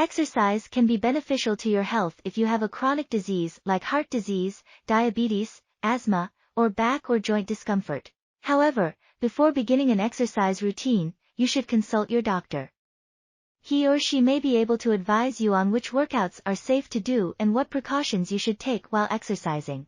Exercise can be beneficial to your health if you have a chronic disease like heart disease, diabetes, asthma, or back or joint discomfort. However, before beginning an exercise routine, you should consult your doctor. He or she may be able to advise you on which workouts are safe to do and what precautions you should take while exercising.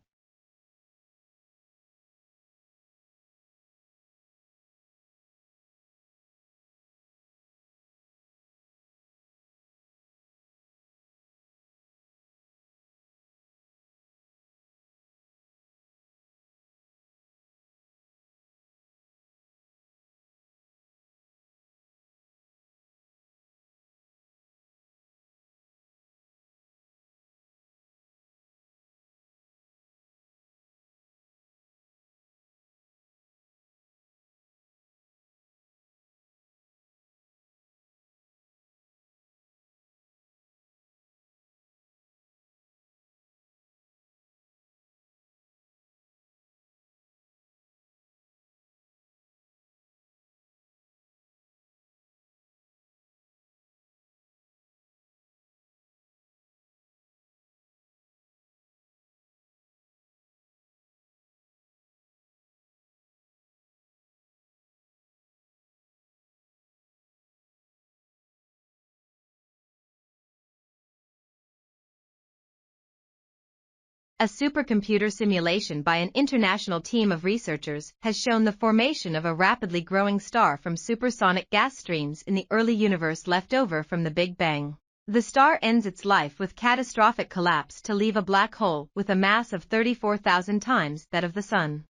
A supercomputer simulation by an international team of researchers has shown the formation of a rapidly growing star from supersonic gas streams in the early universe left over from the Big Bang. The star ends its life with catastrophic collapse to leave a black hole with a mass of 34,000 times that of the Sun.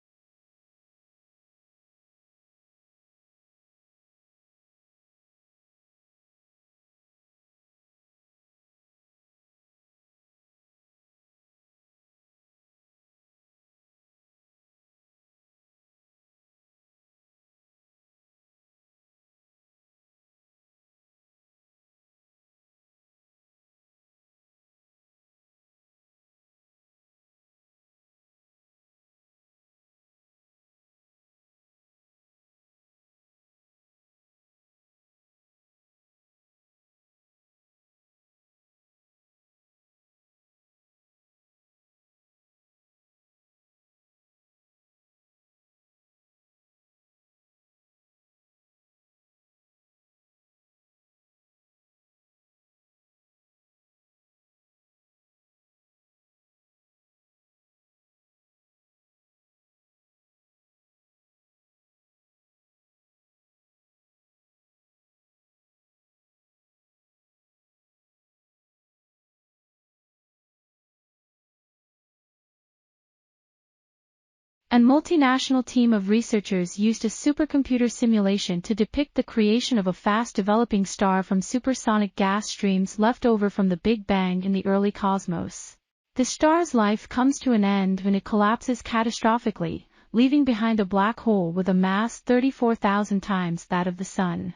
A multinational team of researchers used a supercomputer simulation to depict the creation of a fast-developing star from supersonic gas streams left over from the Big Bang in the early cosmos. The star's life comes to an end when it collapses catastrophically, leaving behind a black hole with a mass 34,000 times that of the Sun.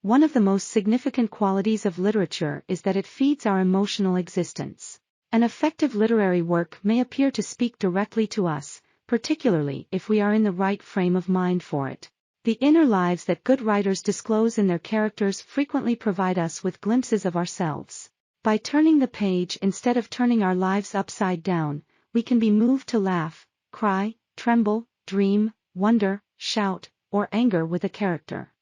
One of the most significant qualities of literature is that it feeds our emotional existence. An effective literary work may appear to speak directly to us, particularly if we are in the right frame of mind for it. The inner lives that good writers disclose in their characters frequently provide us with glimpses of ourselves. By turning the page instead of turning our lives upside down, we can be moved to laugh, cry, tremble, dream, wonder, shout, or anger with a character.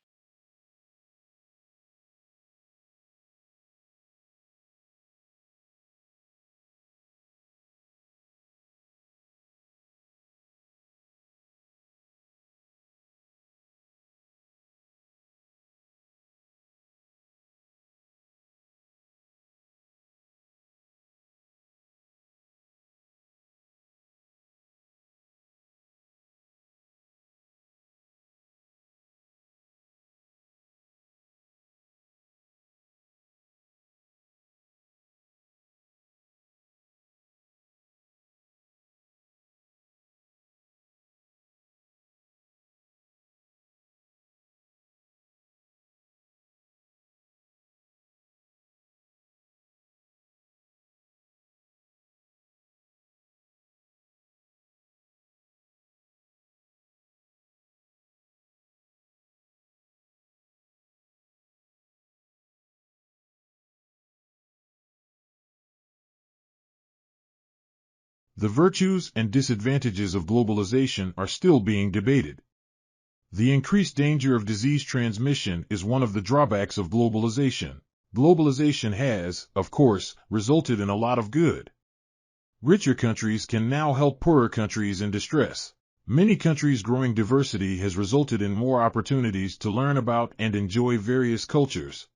The virtues and disadvantages of globalization are still being debated. The increased danger of disease transmission is one of the drawbacks of globalization. Globalization has, of course, resulted in a lot of good. Richer countries can now help poorer countries in distress. Many countries' growing diversity has resulted in more opportunities to learn about and enjoy various cultures.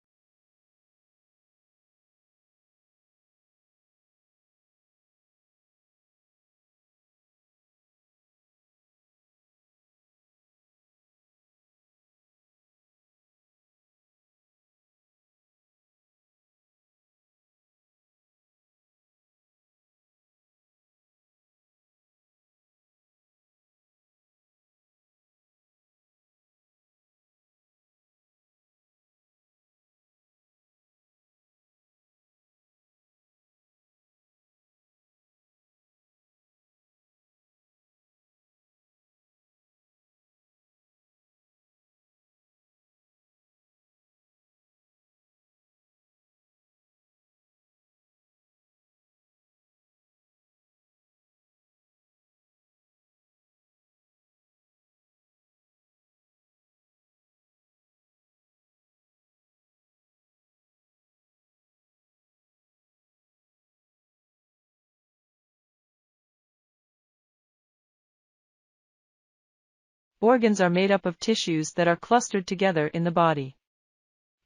Organs are made up of tissues that are clustered together in the body.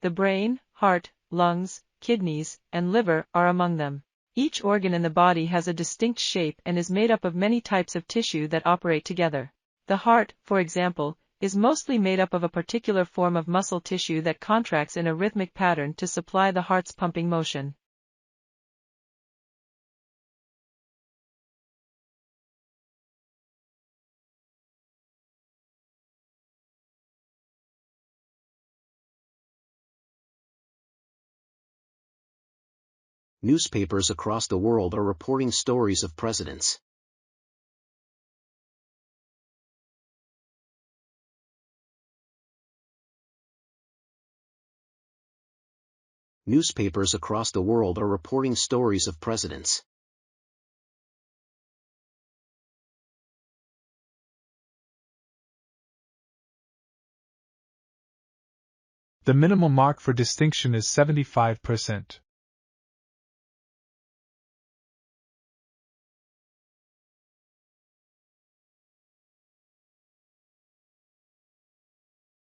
The brain, heart, lungs, kidneys, and liver are among them. Each organ in the body has a distinct shape and is made up of many types of tissue that operate together. The heart, for example, is mostly made up of a particular form of muscle tissue that contracts in a rhythmic pattern to supply the heart's pumping motion. Newspapers across the world are reporting stories of presidents. Newspapers across the world are reporting stories of presidents. The minimum mark for distinction is 75%.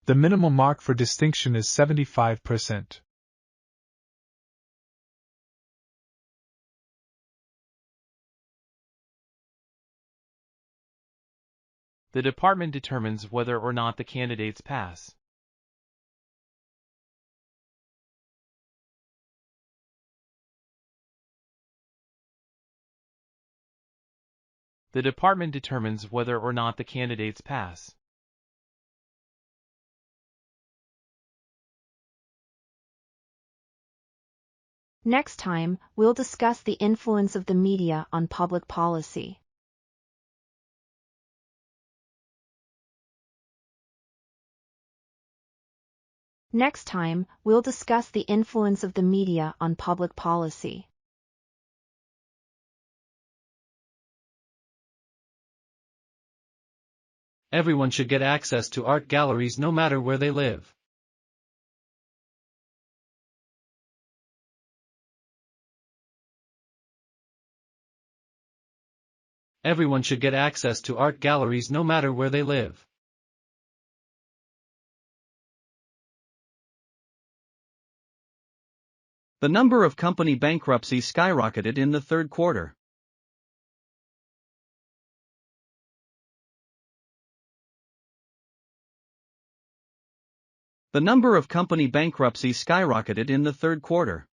The minimum mark for distinction is 75%. The department determines whether or not the candidates pass. The department determines whether or not the candidates pass. Next time, we'll discuss the influence of the media on public policy. Next time, we'll discuss the influence of the media on public policy. Everyone should get access to art galleries no matter where they live. Everyone should get access to art galleries no matter where they live. The number of company bankruptcies skyrocketed in the third quarter. The number of company bankruptcies skyrocketed in the third quarter.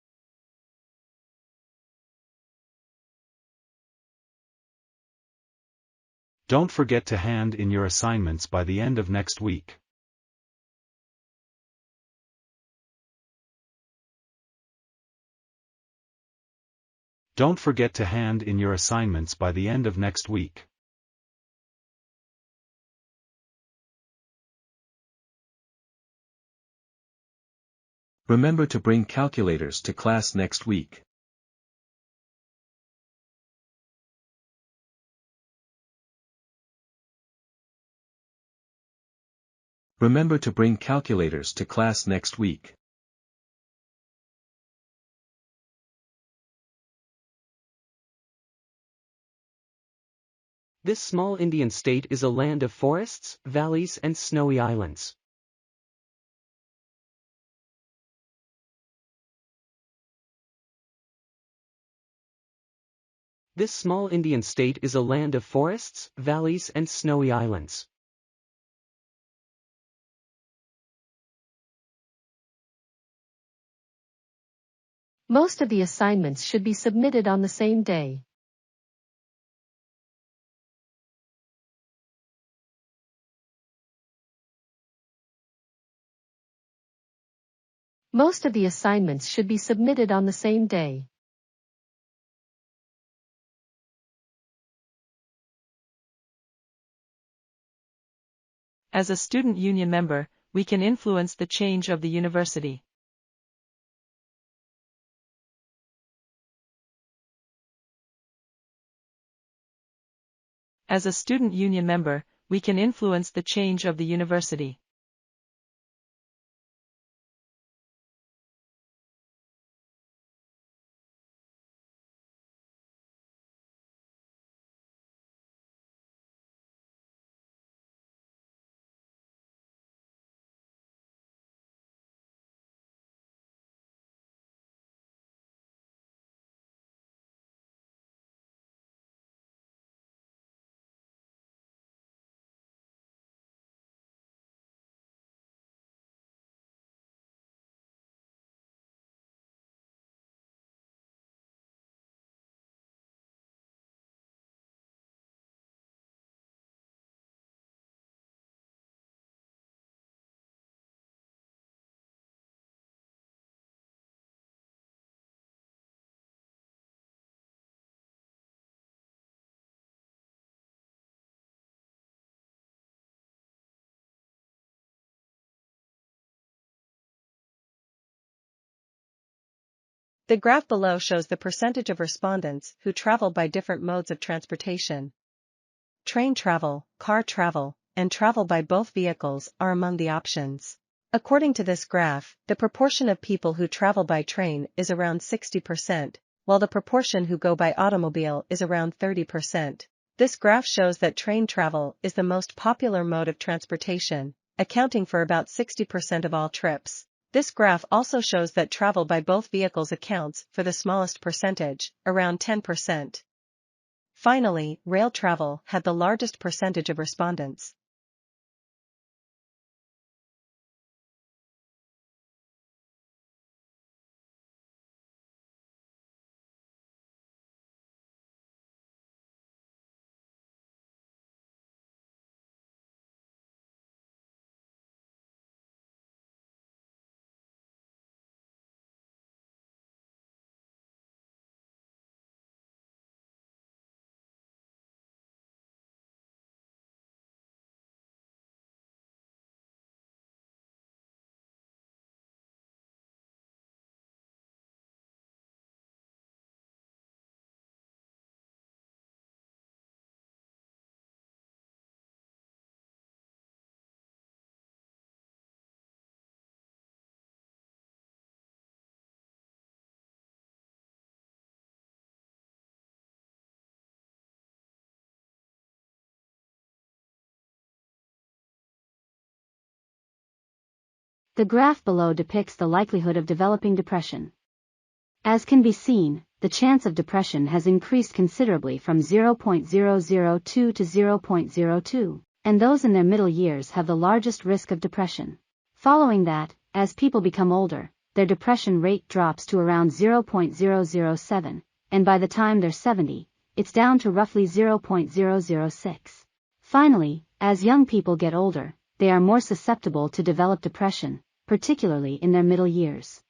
Don't forget to hand in your assignments by the end of next week. Don't forget to hand in your assignments by the end of next week. Remember to bring calculators to class next week. Remember to bring calculators to class next week. This small Indian state is a land of forests, valleys, and snowy islands. This small Indian state is a land of forests, valleys, and snowy islands. Most of the assignments should be submitted on the same day. Most of the assignments should be submitted on the same day. As a student union member, we can influence the change of the university. As a student union member, we can influence the change of the university. The graph below shows the percentage of respondents who travel by different modes of transportation. Train travel, car travel, and travel by both vehicles are among the options. According to this graph, the proportion of people who travel by train is around 60%, while the proportion who go by automobile is around 30%. This graph shows that train travel is the most popular mode of transportation, accounting for about 60% of all trips. This graph also shows that travel by both vehicles accounts for the smallest percentage, around 10%. Finally, rail travel had the largest percentage of respondents. The graph below depicts the likelihood of developing depression. As can be seen, the chance of depression has increased considerably from 0.002 to 0.02, and those in their middle years have the largest risk of depression. Following that, as people become older, their depression rate drops to around 0.007, and by the time they're 70, it's down to roughly 0.006. Finally, as young people get older, they are more susceptible to develop depression, particularly in their middle years.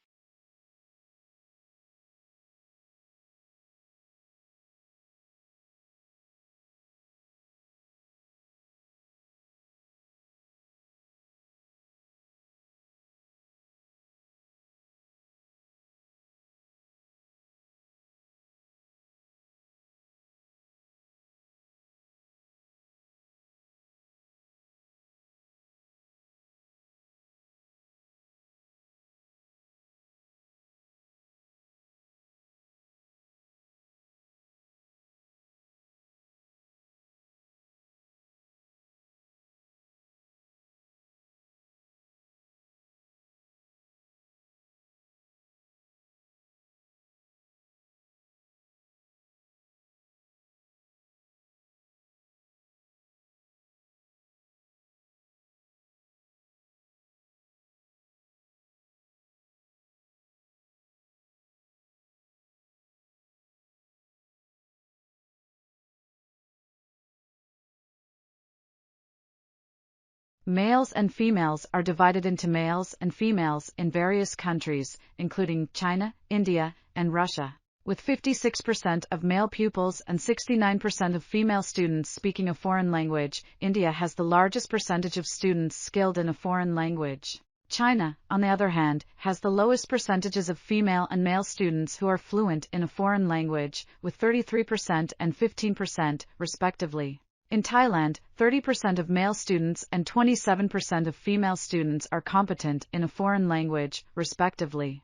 Males and females are divided into males and females in various countries, including China, India, and Russia. With 56% of male pupils and 69% of female students speaking a foreign language, India has the largest percentage of students skilled in a foreign language. China, on the other hand, has the lowest percentages of female and male students who are fluent in a foreign language, with 33% and 15%, respectively. In Thailand, 30% of male students and 27% of female students are competent in a foreign language, respectively.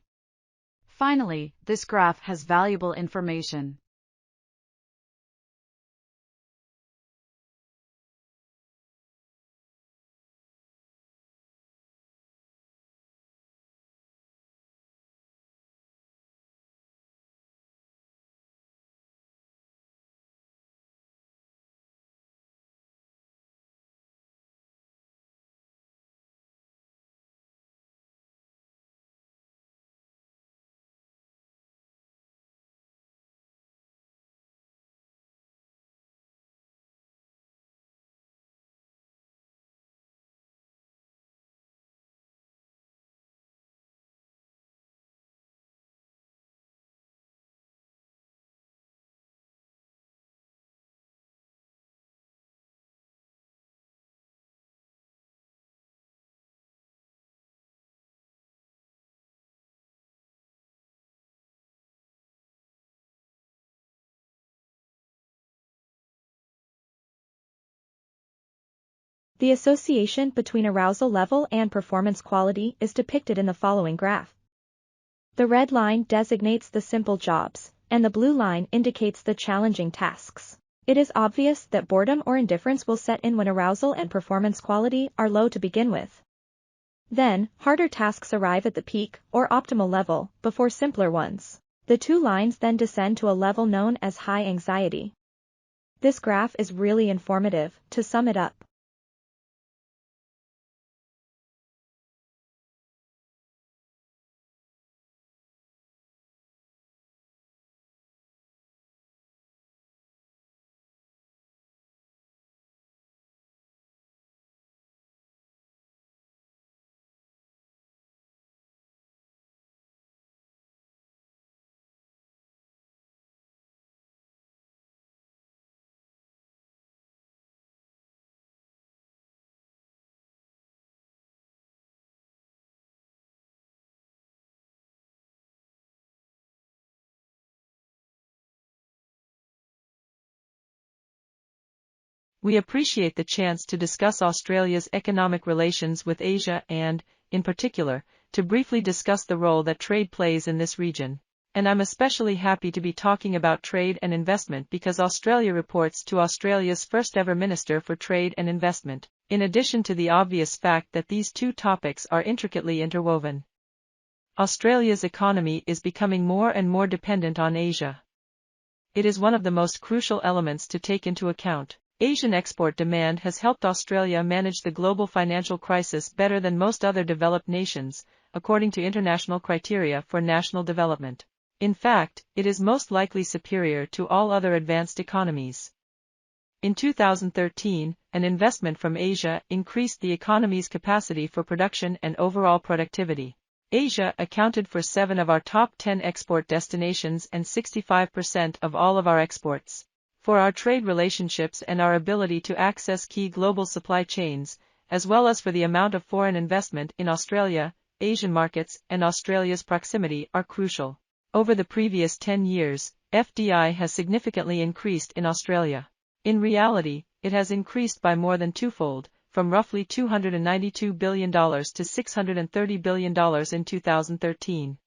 Finally, this graph has valuable information. The association between arousal level and performance quality is depicted in the following graph. The red line designates the simple jobs, and the blue line indicates the challenging tasks. It is obvious that boredom or indifference will set in when arousal and performance quality are low to begin with. Then, harder tasks arrive at the peak or optimal level before simpler ones. The two lines then descend to a level known as high anxiety. This graph is really informative. To sum it up, We appreciate the chance to discuss Australia's economic relations with Asia and, in particular, to briefly discuss the role that trade plays in this region. And I'm especially happy to be talking about trade and investment because Australia reports to Australia's first ever Minister for Trade and Investment, in addition to the obvious fact that these two topics are intricately interwoven. Australia's economy is becoming more and more dependent on Asia. It is one of the most crucial elements to take into account. Asian export demand has helped Australia manage the global financial crisis better than most other developed nations, according to international criteria for national development. In fact, it is most likely superior to all other advanced economies. In 2013, an investment from Asia increased the economy's capacity for production and overall productivity. Asia accounted for 7 of our top 10 export destinations and 65% of all of our exports. For our trade relationships and our ability to access key global supply chains, as well as for the amount of foreign investment in Australia, Asian markets and Australia's proximity are crucial. Over the previous 10 years, FDI has significantly increased in Australia. In reality, it has increased by more than twofold, from roughly $292 billion to $630 billion in 2013.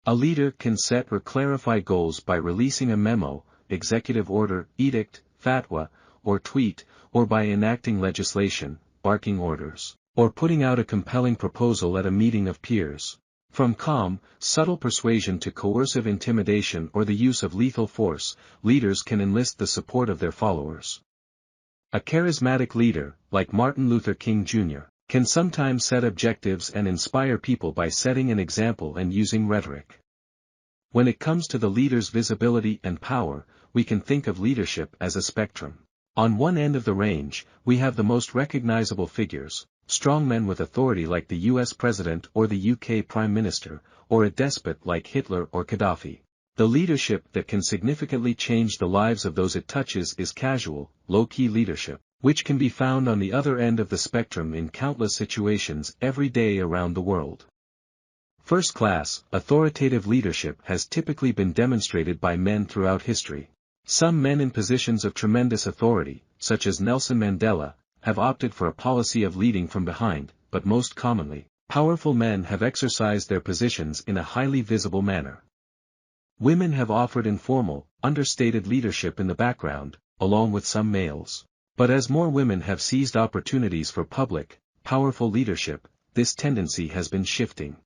A leader can set or clarify goals by releasing a memo, executive order, edict, fatwa, or tweet, or by enacting legislation, barking orders, or putting out a compelling proposal at a meeting of peers. From calm, subtle persuasion to coercive intimidation or the use of lethal force, leaders can enlist the support of their followers. A charismatic leader, like Martin Luther King Jr., can sometimes set objectives and inspire people by setting an example and using rhetoric. When it comes to the leader's visibility and power, we can think of leadership as a spectrum. On one end of the range, we have the most recognizable figures, strongmen with authority like the US President or the UK Prime Minister, or a despot like Hitler or Gaddafi. The leadership that can significantly change the lives of those it touches is casual, low-key leadership, which can be found on the other end of the spectrum in countless situations every day around the world. First-class, authoritative leadership has typically been demonstrated by men throughout history. Some men in positions of tremendous authority, such as Nelson Mandela, have opted for a policy of leading from behind, but most commonly, powerful men have exercised their positions in a highly visible manner. Women have offered informal, understated leadership in the background, along with some males. But as more women have seized opportunities for public, powerful leadership, this tendency has been shifting.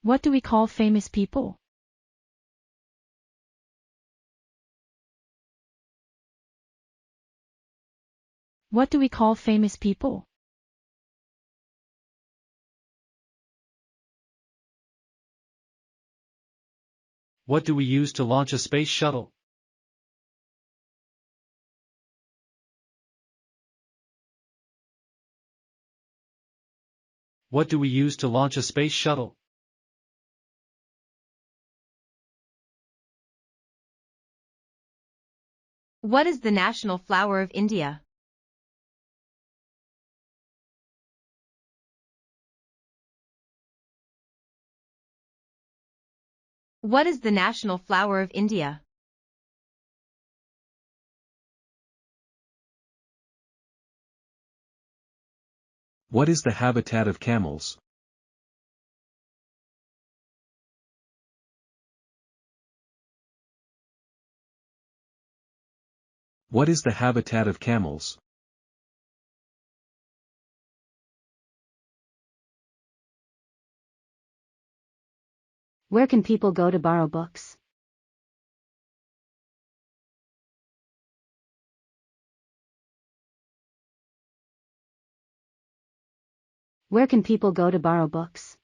What do we call famous people? What do we call famous people? What do we use to launch a space shuttle? What do we use to launch a space shuttle? What is the national flower of India? What is the national flower of India? What is the habitat of camels? What is the habitat of camels? Where can people go to borrow books? Where can people go to borrow books?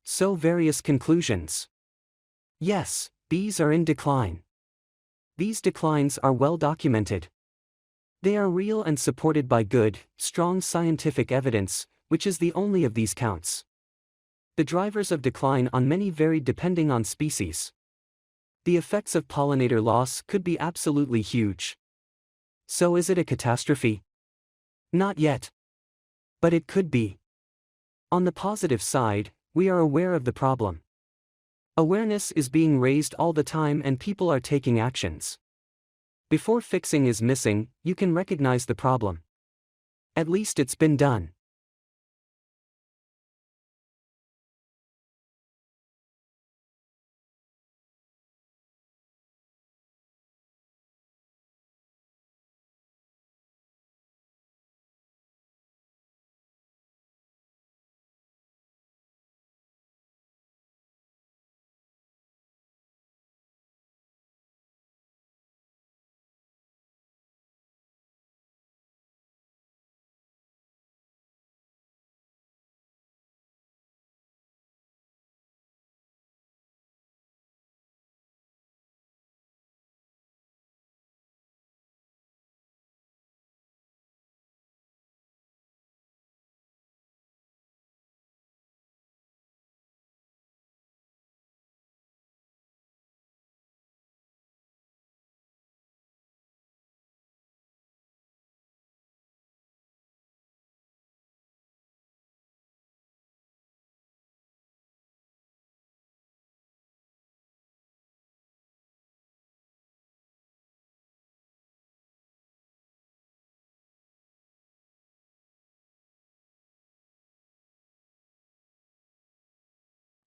So various conclusions. Yes, bees are in decline. These declines are well documented. They are real and supported by good, strong scientific evidence, which is the only of these counts. The drivers of decline on many vary depending on species. The effects of pollinator loss could be absolutely huge. So is it a catastrophe? Not yet. But it could be. On the positive side, we are aware of the problem. Awareness is being raised all the time and people are taking actions. Before fixing is missing, you can recognize the problem. At least it's been done.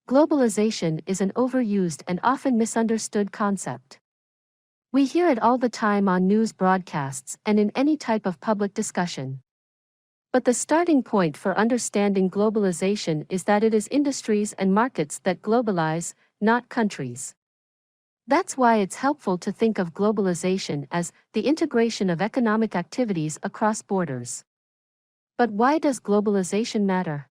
Globalization is an overused and often misunderstood concept. We hear it all the time on news broadcasts and in any type of public discussion. But the starting point for understanding globalization is that it is industries and markets that globalize, not countries. That's why it's helpful to think of globalization as the integration of economic activities across borders. But why does globalization matter?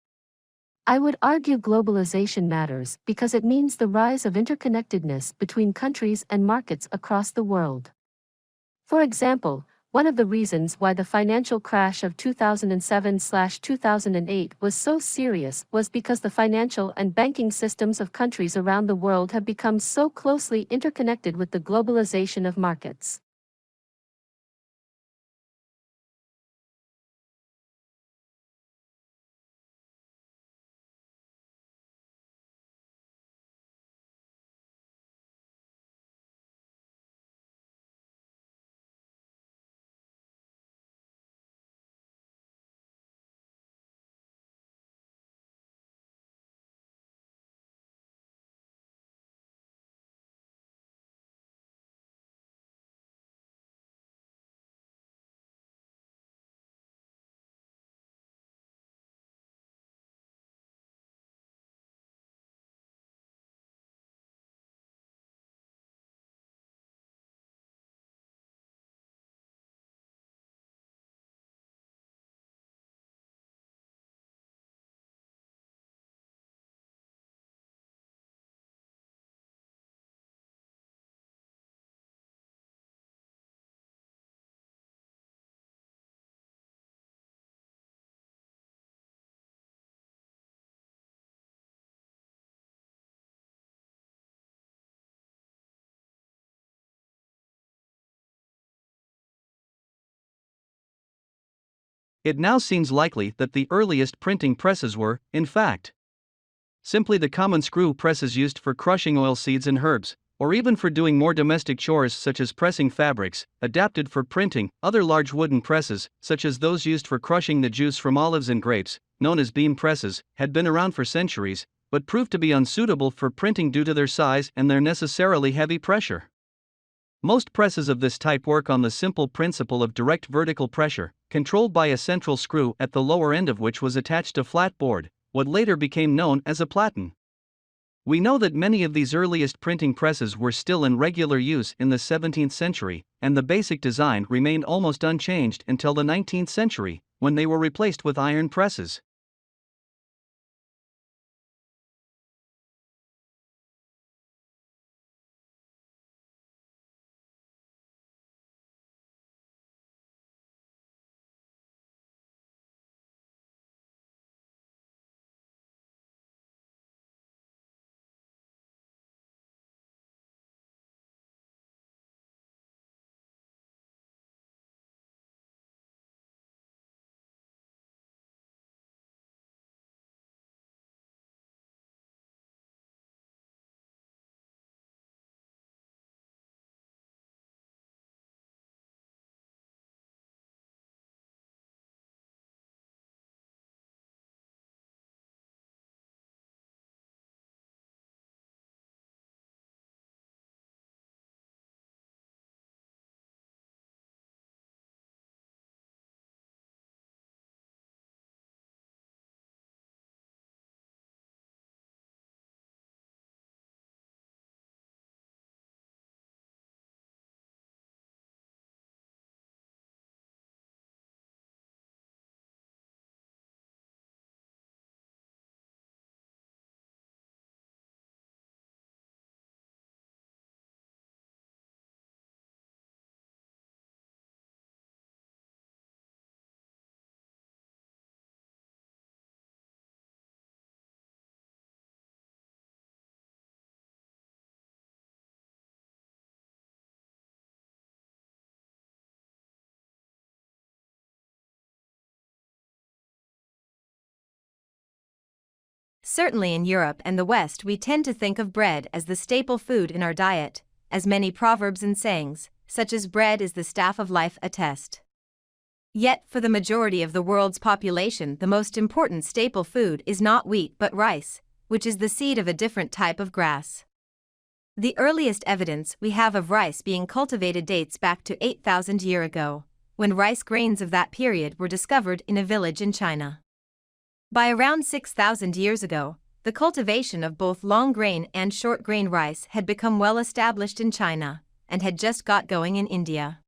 I would argue globalization matters because it means the rise of interconnectedness between countries and markets across the world. For example, one of the reasons why the financial crash of 2007/2008 was so serious was because the financial and banking systems of countries around the world have become so closely interconnected with the globalization of markets. It now seems likely that the earliest printing presses were, in fact, simply the common screw presses used for crushing oilseeds and herbs, or even for doing more domestic chores such as pressing fabrics, adapted for printing. Other large wooden presses, such as those used for crushing the juice from olives and grapes, known as beam presses, had been around for centuries, but proved to be unsuitable for printing due to their size and their necessarily heavy pressure. Most presses of this type work on the simple principle of direct vertical pressure, controlled by a central screw at the lower end of which was attached a flat board, what later became known as a platen. We know that many of these earliest printing presses were still in regular use in the 17th century, and the basic design remained almost unchanged until the 19th century, when they were replaced with iron presses. Certainly in Europe and the West we tend to think of bread as the staple food in our diet, as many proverbs and sayings, such as bread is the staff of life, attest. Yet, for the majority of the world's population, the most important staple food is not wheat but rice, which is the seed of a different type of grass. The earliest evidence we have of rice being cultivated dates back to 8,000 years ago, when rice grains of that period were discovered in a village in China. By around 6,000 years ago, the cultivation of both long grain and short grain rice had become well established in China, and had just got going in India.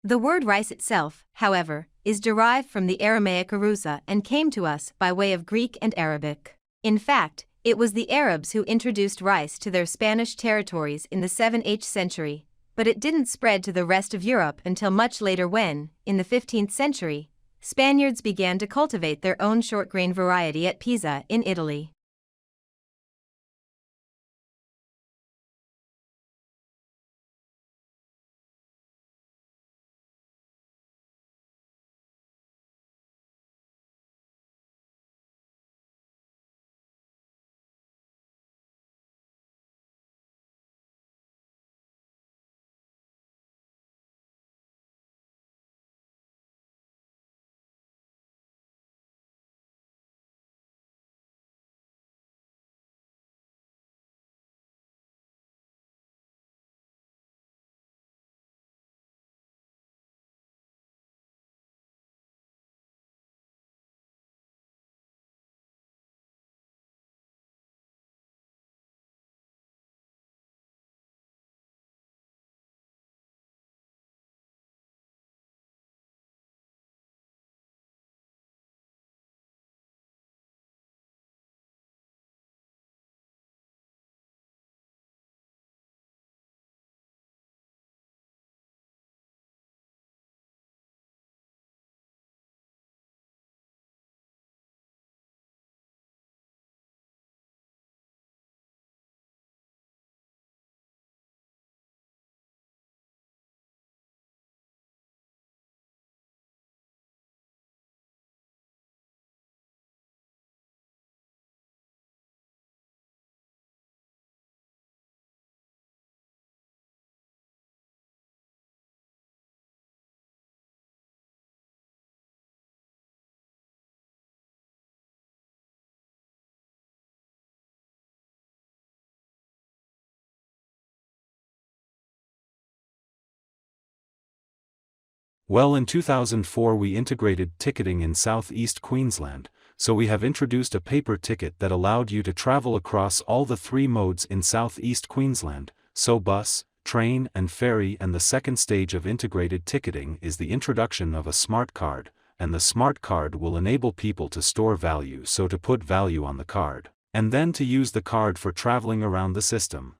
The word rice itself, however, is derived from the Aramaic arusa and came to us by way of Greek and Arabic. In fact, it was the Arabs who introduced rice to their Spanish territories in the 7th century, but it didn't spread to the rest of Europe until much later when, in the 15th century, Spaniards began to cultivate their own short grain variety at Pisa in Italy. Well, in 2004 we integrated ticketing in Southeast Queensland, so we have introduced a paper ticket that allowed you to travel across all the 3 modes in Southeast Queensland, so bus, train and ferry, and the second stage of integrated ticketing is the introduction of a smart card, and the smart card will enable people to store value, so to put value on the card, and then to use the card for traveling around the system.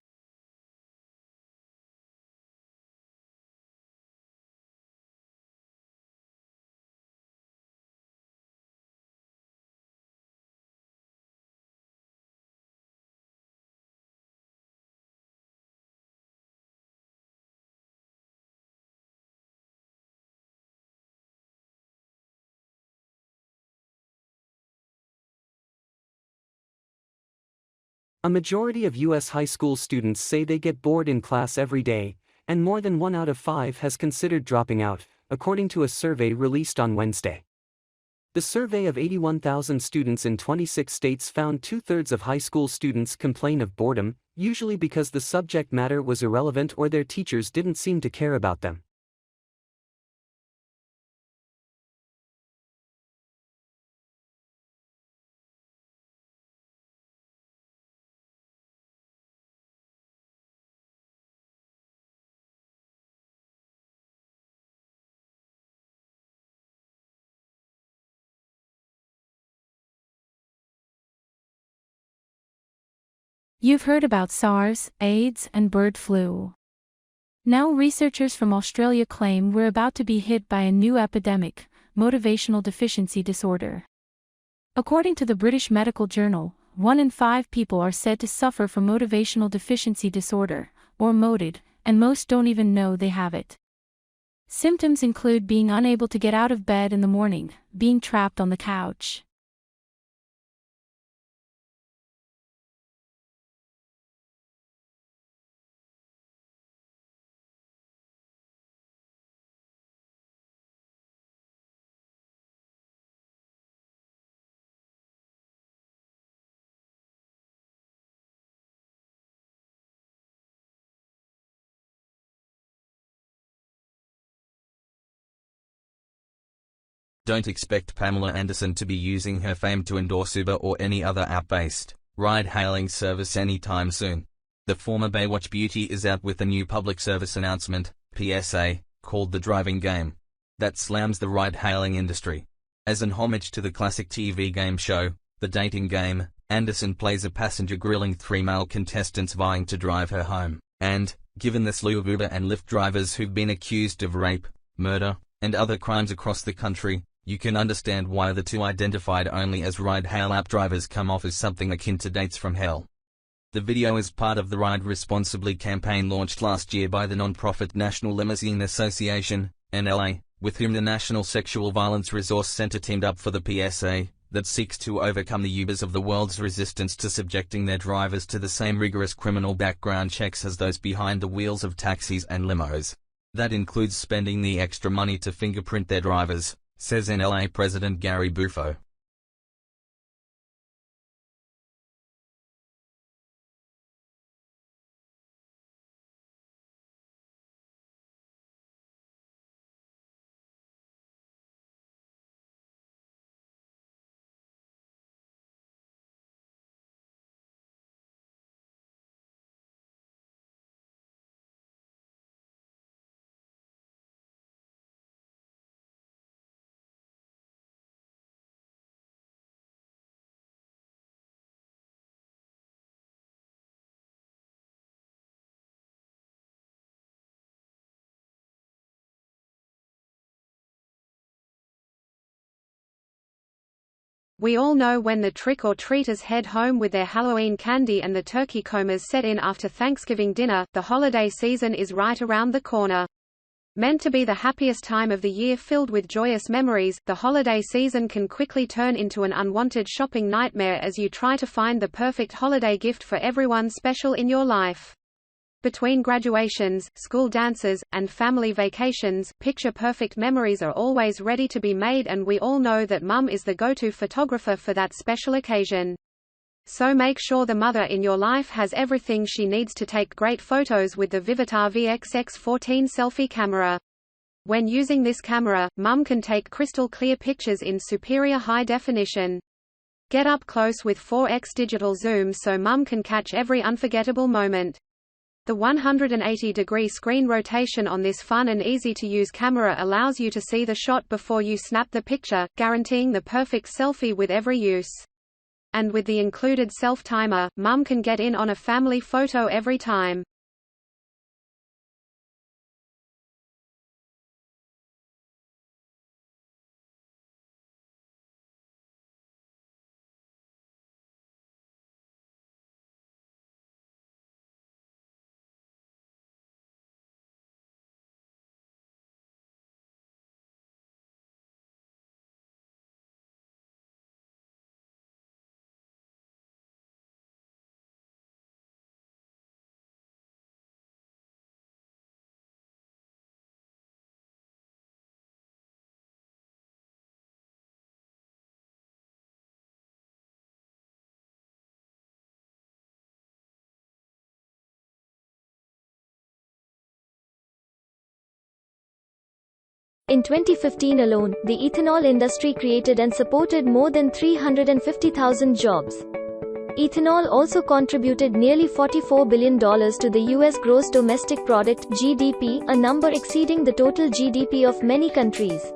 A majority of U.S. high school students say they get bored in class every day, and more than 1 out of 5 has considered dropping out, according to a survey released on Wednesday. The survey of 81,000 students in 26 states found 2/3 of high school students complain of boredom, usually because the subject matter was irrelevant or their teachers didn't seem to care about them. You've heard about SARS, AIDS, and bird flu. Now researchers from Australia claim we're about to be hit by a new epidemic, motivational deficiency disorder. According to the British Medical Journal, 1 in 5 people are said to suffer from motivational deficiency disorder, or MODID, and most don't even know they have it. Symptoms include being unable to get out of bed in the morning, being trapped on the couch, Don't expect Pamela Anderson to be using her fame to endorse Uber or any other app-based ride-hailing service anytime soon. The former Baywatch beauty is out with a new public service announcement, PSA, called The Driving Game, that slams the ride-hailing industry. As an homage to the classic TV game show, The Dating Game, Anderson plays a passenger grilling 3 male contestants vying to drive her home. And, given the slew of Uber and Lyft drivers who've been accused of rape, murder, and other crimes across the country, you can understand why the two identified only as ride-hail app drivers come off as something akin to dates from hell. The video is part of the Ride Responsibly campaign launched last year by the non-profit National Limousine Association, NLA, with whom the National Sexual Violence Resource Center teamed up for the PSA, that seeks to overcome the Ubers of the world's resistance to subjecting their drivers to the same rigorous criminal background checks as those behind the wheels of taxis and limos. That includes spending the extra money to fingerprint their drivers, says NLA President Gary Buffo. We all know when the trick-or-treaters head home with their Halloween candy and the turkey comas set in after Thanksgiving dinner, the holiday season is right around the corner. Meant to be the happiest time of the year filled with joyous memories, the holiday season can quickly turn into an unwanted shopping nightmare as you try to find the perfect holiday gift for everyone special in your life. Between graduations, school dances, and family vacations, picture-perfect memories are always ready to be made, and we all know that Mum is the go-to photographer for that special occasion. So make sure the mother in your life has everything she needs to take great photos with the Vivitar VXX14 selfie camera. When using this camera, Mum can take crystal clear pictures in superior high definition. Get up close with 4x digital zoom so Mum can catch every unforgettable moment. The 180-degree screen rotation on this fun and easy-to-use camera allows you to see the shot before you snap the picture, guaranteeing the perfect selfie with every use. And with the included self-timer, Mum can get in on a family photo every time. In 2015 alone, the ethanol industry created and supported more than 350,000 jobs. Ethanol also contributed nearly $44 billion to the U.S. gross domestic product (GDP), a number exceeding the total GDP of many countries.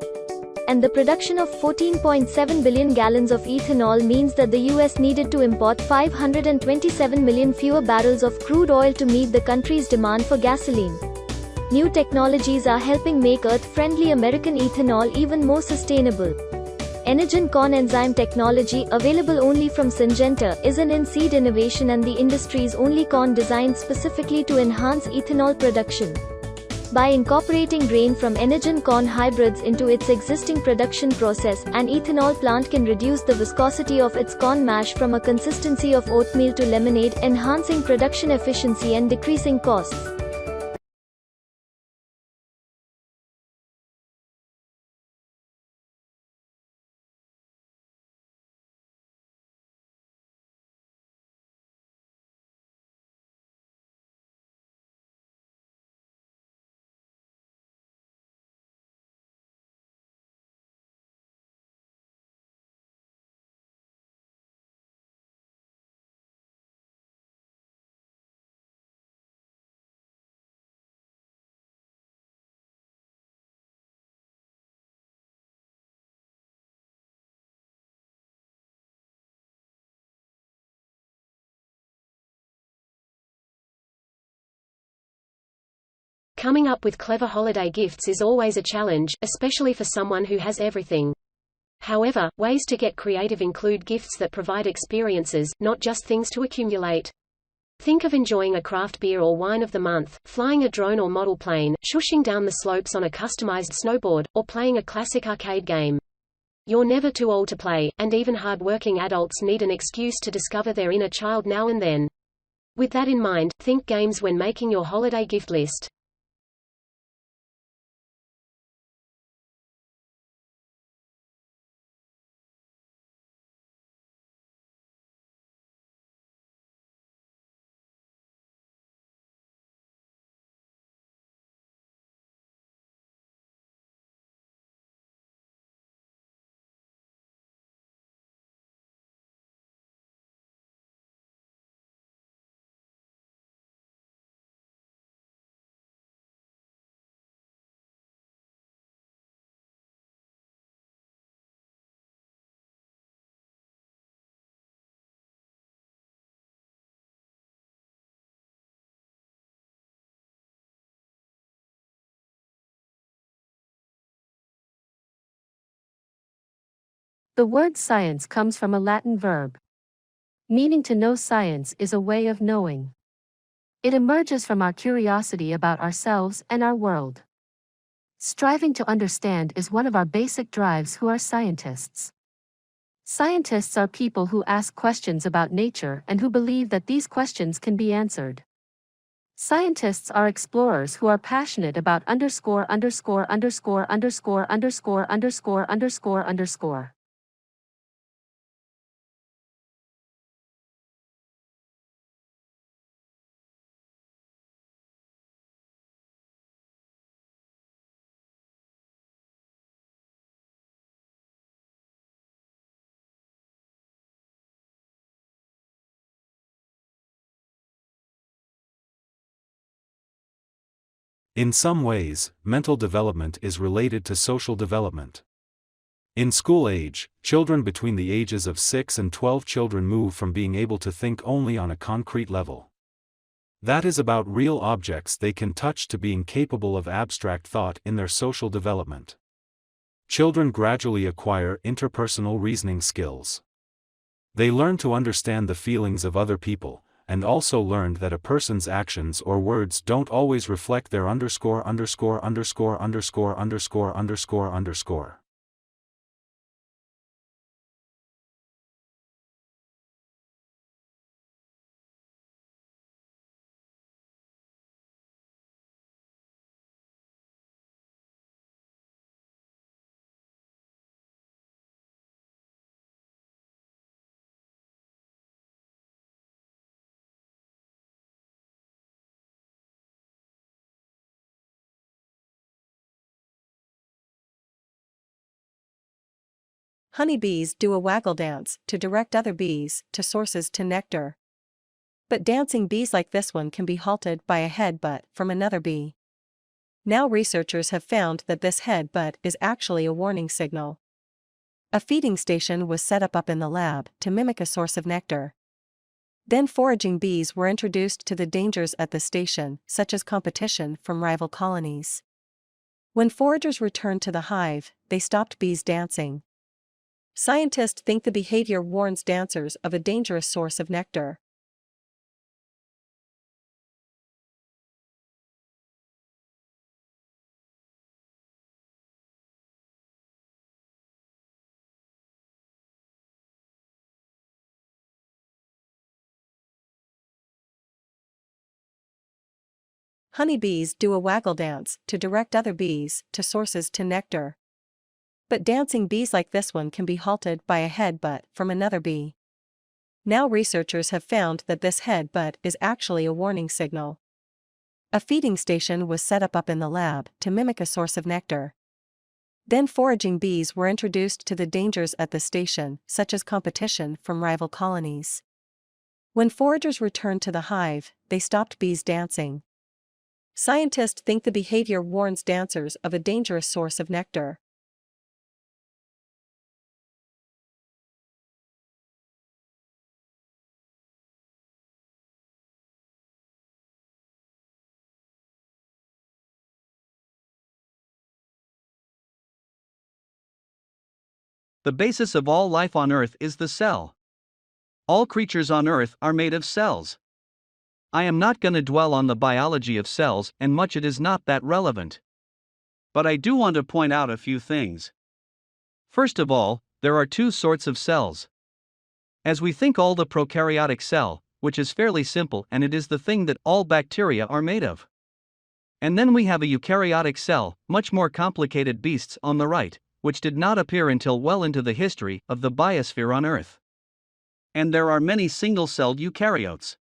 And the production of 14.7 billion gallons of ethanol means that the U.S. needed to import 527 million fewer barrels of crude oil to meet the country's demand for gasoline. New technologies are helping make earth-friendly American ethanol even more sustainable. Enogen corn enzyme technology, available only from Syngenta, is an in-seed innovation and the industry's only corn designed specifically to enhance ethanol production. By incorporating grain from Enogen corn hybrids into its existing production process, an ethanol plant can reduce the viscosity of its corn mash from a consistency of oatmeal to lemonade, enhancing production efficiency and decreasing costs. Coming up with clever holiday gifts is always a challenge, especially for someone who has everything. However, ways to get creative include gifts that provide experiences, not just things to accumulate. Think of enjoying a craft beer or wine of the month, flying a drone or model plane, shushing down the slopes on a customized snowboard, or playing a classic arcade game. You're never too old to play, and even hard-working adults need an excuse to discover their inner child now and then. With that in mind, think games when making your holiday gift list. The word science comes from a Latin verb. Meaning to know science is a way of knowing. It emerges from our curiosity about ourselves and our world. Striving to understand is one of our basic drives who are scientists. Scientists are people who ask questions about nature and who believe that these questions can be answered. Scientists are explorers who are passionate about underscore. In some ways, mental development is related to social development. In school age, children between the ages of 6 and 12 children move from being able to think only on a concrete level. That is about real objects they can touch to being capable of abstract thought in their social development. Children gradually acquire interpersonal reasoning skills. They learn to understand the feelings of other people, and also learned that a person's actions or words don't always reflect their underscore. Honeybees do a waggle dance to direct other bees to sources to nectar. But dancing bees like this one can be halted by a headbutt from another bee. Now researchers have found that this headbutt is actually a warning signal. A feeding station was set up in the lab to mimic a source of nectar. Then foraging bees were introduced to the dangers at the station, such as competition from rival colonies. When foragers returned to the hive, they stopped bees dancing. Scientists think the behavior warns dancers of a dangerous source of nectar. Honeybees do a waggle dance to direct other bees to sources to nectar. But dancing bees like this one can be halted by a headbutt from another bee. Now researchers have found that this headbutt is actually a warning signal. A feeding station was set up in the lab to mimic a source of nectar. Then foraging bees were introduced to the dangers at the station, such as competition from rival colonies. When foragers returned to the hive, they stopped bees dancing. Scientists think the behavior warns dancers of a dangerous source of nectar. The basis of all life on Earth is the cell. All creatures on Earth are made of cells. I am not gonna dwell on the biology of cells, and much it is not that relevant. But I do want to point out a few things. First of all, there are two sorts of cells. As we think all the prokaryotic cell, which is fairly simple and it is the thing that all bacteria are made of. And then we have a eukaryotic cell, much more complicated beasts on the right, which did not appear until well into the history of the biosphere on Earth. And there are many single-celled eukaryotes.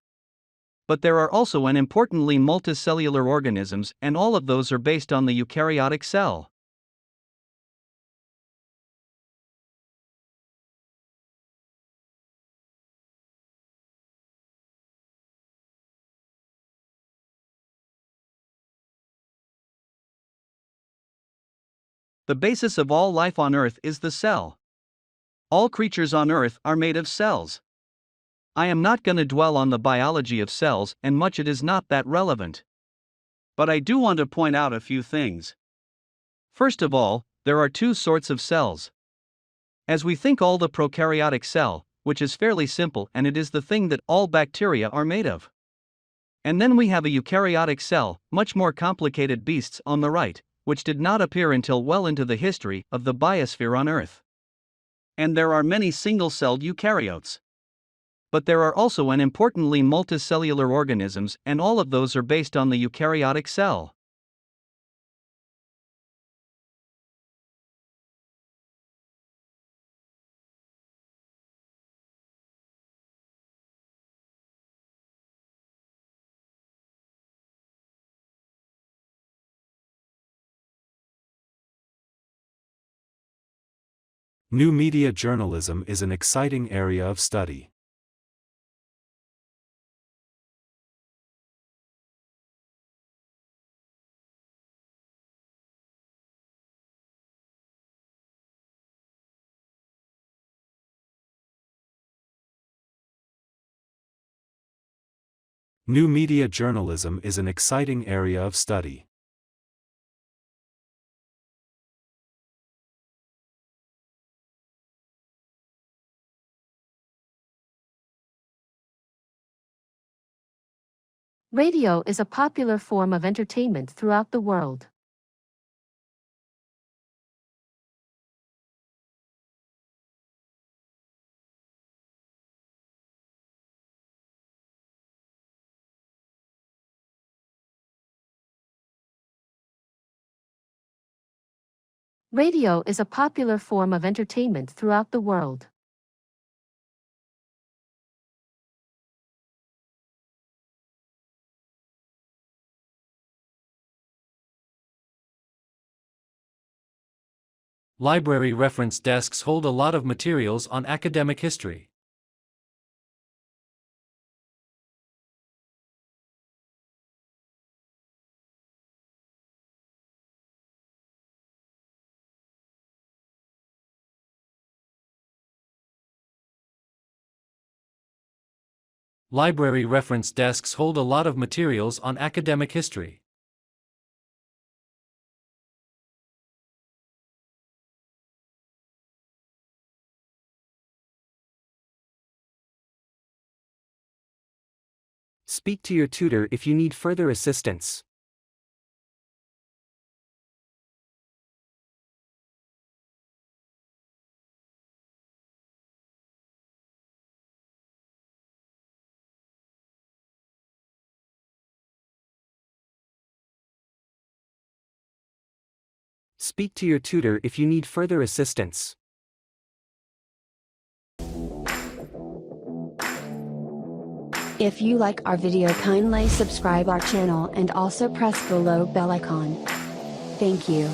But there are also an importantly multicellular organisms, and all of those are based on the eukaryotic cell. The basis of all life on Earth is the cell. All creatures on Earth are made of cells. I am not gonna dwell on the biology of cells, and much it is not that relevant. But I do want to point out a few things. First of all, there are two sorts of cells. As we think all the prokaryotic cell, which is fairly simple and it is the thing that all bacteria are made of. And then we have a eukaryotic cell, much more complicated beasts on the right, which did not appear until well into the history of the biosphere on Earth. And there are many single-celled eukaryotes. But there are also an importantly multicellular organisms, and all of those are based on the eukaryotic cell. New media journalism is an exciting area of study. New media journalism is an exciting area of study. Radio is a popular form of entertainment throughout the world. Radio is a popular form of entertainment throughout the world. Library reference desks hold a lot of materials on academic history. Library reference desks hold a lot of materials on academic history. Speak to your tutor if you need further assistance. Speak to your tutor if you need further assistance. If you like our video, kindly subscribe our channel and also press below bell icon. Thank you.